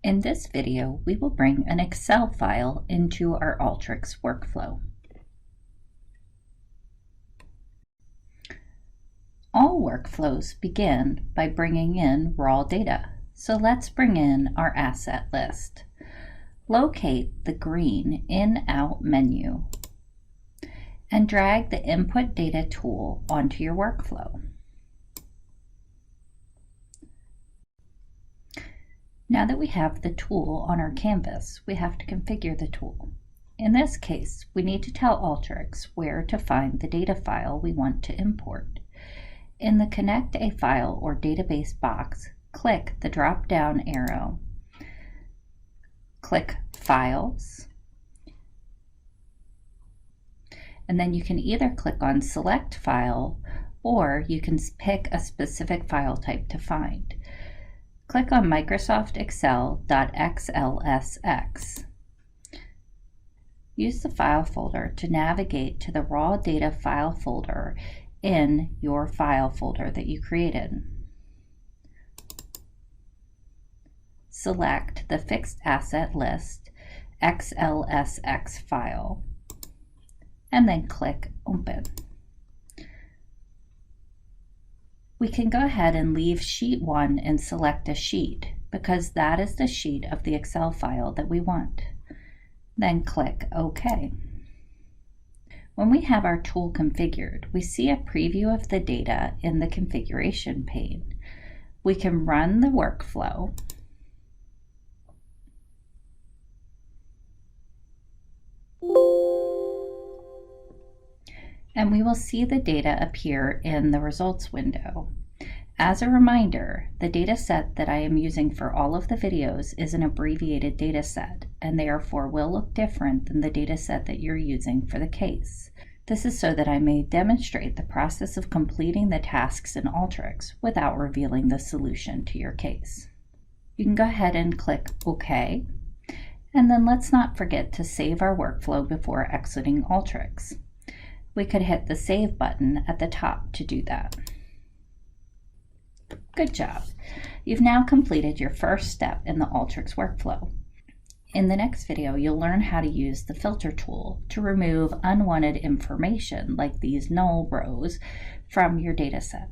In this video, we will bring an Excel file into our Alteryx workflow. All workflows begin by bringing in raw data. So let's bring in our asset list. Locate the green In/Out menu and drag the Input Data tool onto your workflow. Now that we have the tool on our canvas, we have to configure the tool. In this case, we need to tell Alteryx where to find the data file we want to import. In the Connect a File or Database box, click the drop-down arrow, click Files, and then you can either click on Select File or you can pick a specific file type to find. Click on Microsoft Excel.xlsx. Use the file folder to navigate to the raw data file folder in your file folder that you created. Select the fixed asset list XLSX file and then click Open. We can go ahead and leave sheet 1 and select a sheet because that is the sheet of the Excel file that we want. Then click OK. When we have our tool configured, we see a preview of the data in the configuration pane. We can run the workflow and we will see the data appear in the results window. As a reminder, the data set that I am using for all of the videos is an abbreviated data set and therefore will look different than the data set that you're using for the case. This is so that I may demonstrate the process of completing the tasks in Alteryx without revealing the solution to your case. You can go ahead and click OK, and then let's not forget to save our workflow before exiting Alteryx. We could hit the Save button at the top to do that. Good job. You've now completed your first step in the Alteryx workflow. In the next video, you'll learn how to use the Filter tool to remove unwanted information like these null rows from your data set.